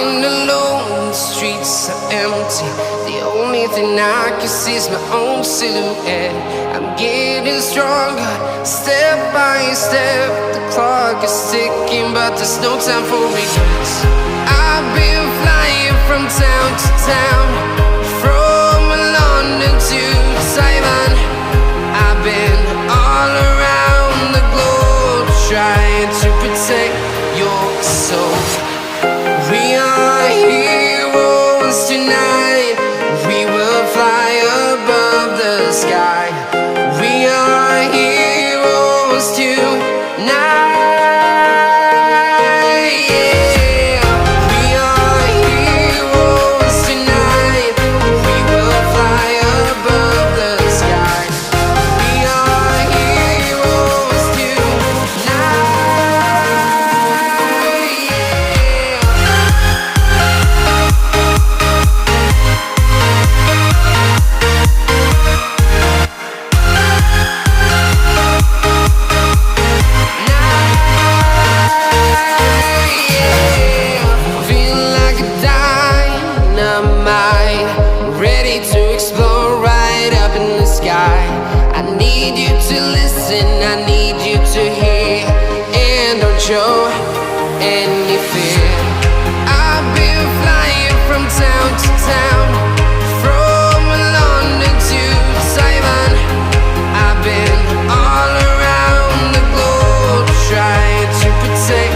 Walking alone, the streets are empty. The only thing I can see is my own silhouette. I'm getting stronger, step by step. The clock is ticking, but there's no time for regrets. I've been flying from town to town, from London to Taiwan. I've been all around the globe, trying to protect your soul. We are heroes tonight. We will fly above the sky. We are heroes tonight. Yeah. We are heroes tonight. We will fly above the sky. We are heroes tonight. I need you to hear, and don't show any fear. I've been flying from town to town, from London to Taiwan. I've been all around the globe, trying to protect.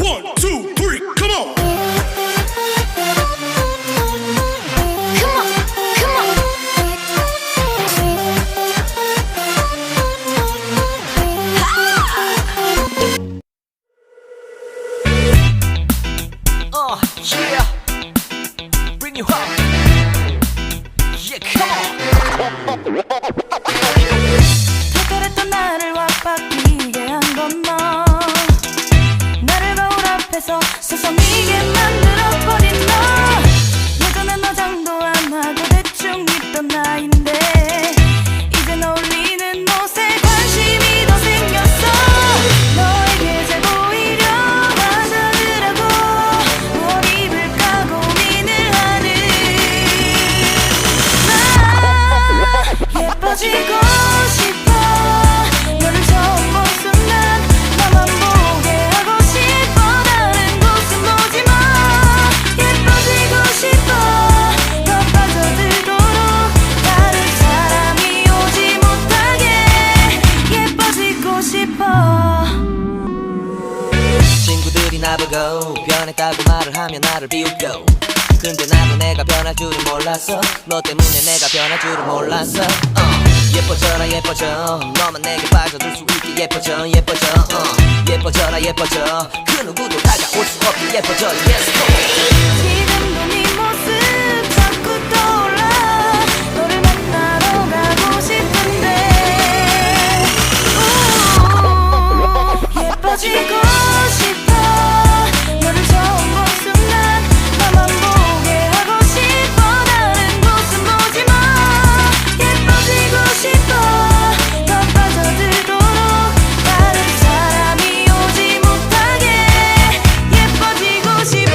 1, 2, 3, come on! Yeah, bring you up. Yeah, come on. 특별했던 나를 왁박이게 한 건 너. 나를 거울 앞에서 서성이게 만들어버린 너. 예전엔 화장도 안 하고 대충 입던 나인데 이젠 어울리는 옷에 관심이 더 생겼어. 너에게 잘 보이려 화장을 하고 뭘 입을까 고민을 하는 나. 예뻐지고 싶어. 너를 처음 본 순간 나만 보게 하고 싶어. 다른 곳은 보지 마. 예뻐지고 싶어. 더 빠져들도록 다른 사람이 오지 못하게 예뻐지고 싶어. 친구들이 나보고 변했다고 말을 하면 나를 비웃고, 근데 나도 내가 변할 줄은 몰랐어. 너 때문에 내가 변할 줄은 몰랐어. 예뻐져라 예뻐져. 너만 내게 빠져들 수 있게 예뻐져 예뻐져. 예뻐져라 예뻐져. 그 누구도 다가올 수 없게 예뻐져. Yes, come on. 지금도 네 모습 자꾸 떠올라. 너를 만나러 가고 싶은데 예뻐지고 싶어. 너를 처음 본 순간 나만 보게 하고 싶어. 다른 곳은 보지 마. 예뻐지고 싶어. 더 빠져들도록 다른 사람이 오지 못하게 예뻐지고 싶어.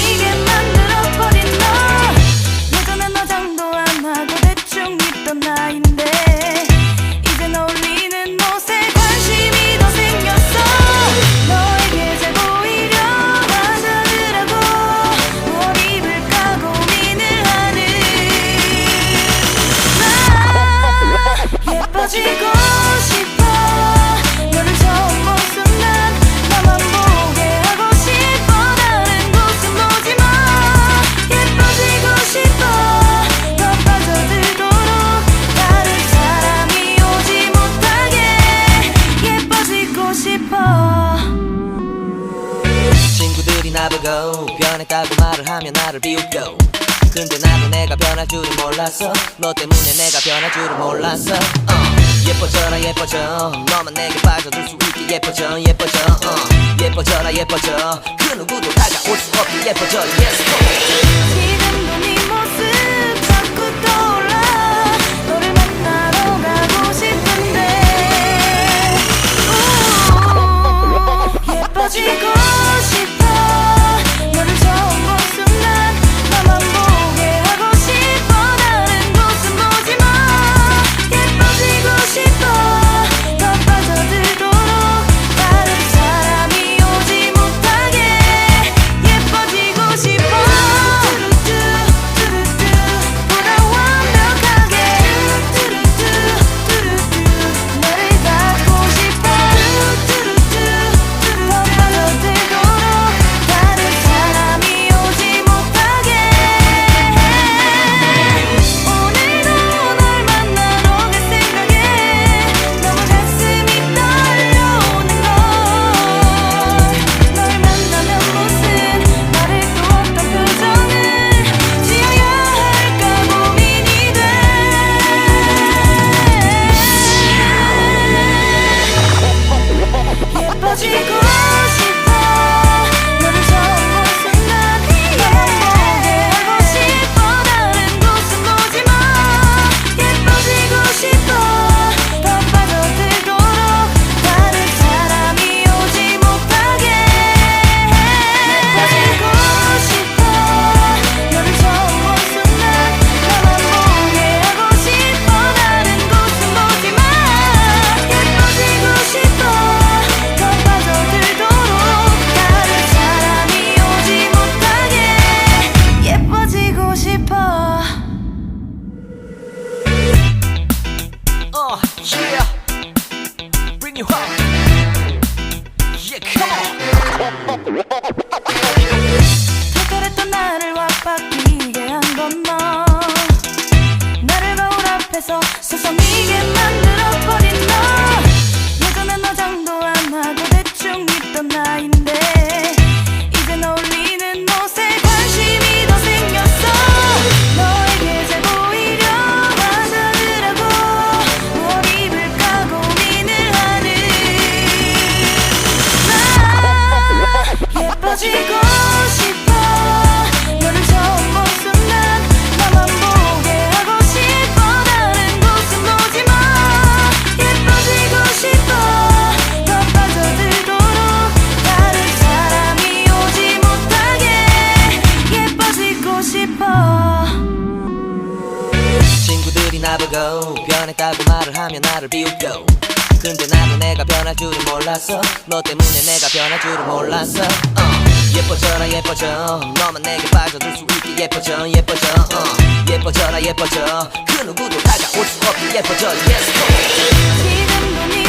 미게 만들어버린 너 예전엔 화장도 안 하고 대충 입던 나인데 이젠 어울리는 옷에 관심이 더 생겼어 너에게 잘 보이려 화장을 하고 뭘 입을까 고민을 하는 나 예뻐지고 싶어 너를 처음 본 순간 나만 보게 하고 싶어 다른 곳은 보지 마 예뻐지고 싶어 더 빠져들도록 다른 사람이 오지 못하게 예뻐지고 싶어 친구들이 나보고 변했다고 말을 하면 나를 비웃고 근데 나도 내가 변할 줄은 몰랐어 너 때문에 내가 변할 줄은 몰랐어 예뻐져라 예뻐져 너만 내게 빠져들 수 있게 예뻐져 예뻐져 예뻐져라 예뻐져 그 누구도 다가올 수 없게 예뻐져 Yes go 지금도 네 모습 자꾸 떠올라 너를 만나러 가고 싶은데 예뻐지고 싶어 너를 처음 본 순간 나만 보게 하고 싶어 다른 곳은 보지 마 예뻐지고 싶어 더 빠져들도록 다른 사람이 오지 못하게 예뻐지고 싶어 보다 완벽하게 너를 갖고 싶어 더 빠져들도록 다른 사람이 오지 못하게 오늘도 널 만나러 갈 생각에 너무 가슴이 떨려오는 걸널 만나면 무슨 말을 또 어떤 표정을 지어야 할까 고민이 돼 예뻐지고 싶어 너를 처음 본 순간 나만 보게 하고 싶어 다른 곳은 보지 마 예뻐지고 싶어 더 빠져들도록 다른 사람이 오지 못하게 예뻐지고 싶어 너를 처음 본 순간 나만 보게 하고 싶어 다른 곳은 보지 마 예뻐지고 싶어 더 빠져들도록 다른 사람이 오지 못하게 예뻐지고 싶어 Yeah Bring you home Yeah come on 특별했던 나를 와바뀌게 한 건 너 나를 거울 앞에서 서성이게 만들어버린 너 예전엔 화장도 안 하고 대충 입던 나인데 이젠 어울리는 옷에 관심이 더 생겼어 너에게 잘 보이려 화장을 하고 뭘 입을까 고민을 하는 나 예뻐지고 싶어 너를 처음 본 순간 나만 보게 하고 싶어 다른 곳은 보지 마 예뻐지고 싶어 더 빠져들도록 다른 사람이 오지 못하게 예뻐지고 싶어 친구들이 나보고 변했다고 말을 하면 나를 비웃고 근데 나도 내가 변할 줄은 몰랐어 너 때문에 내가 변할 줄은 몰랐어 예뻐져라 예뻐져 너만 내게 빠져들 수 있게 예뻐져 예뻐져 예뻐져라 예뻐져 그 누구도 다가올 수 없게 예뻐져 Yes go 지금도 네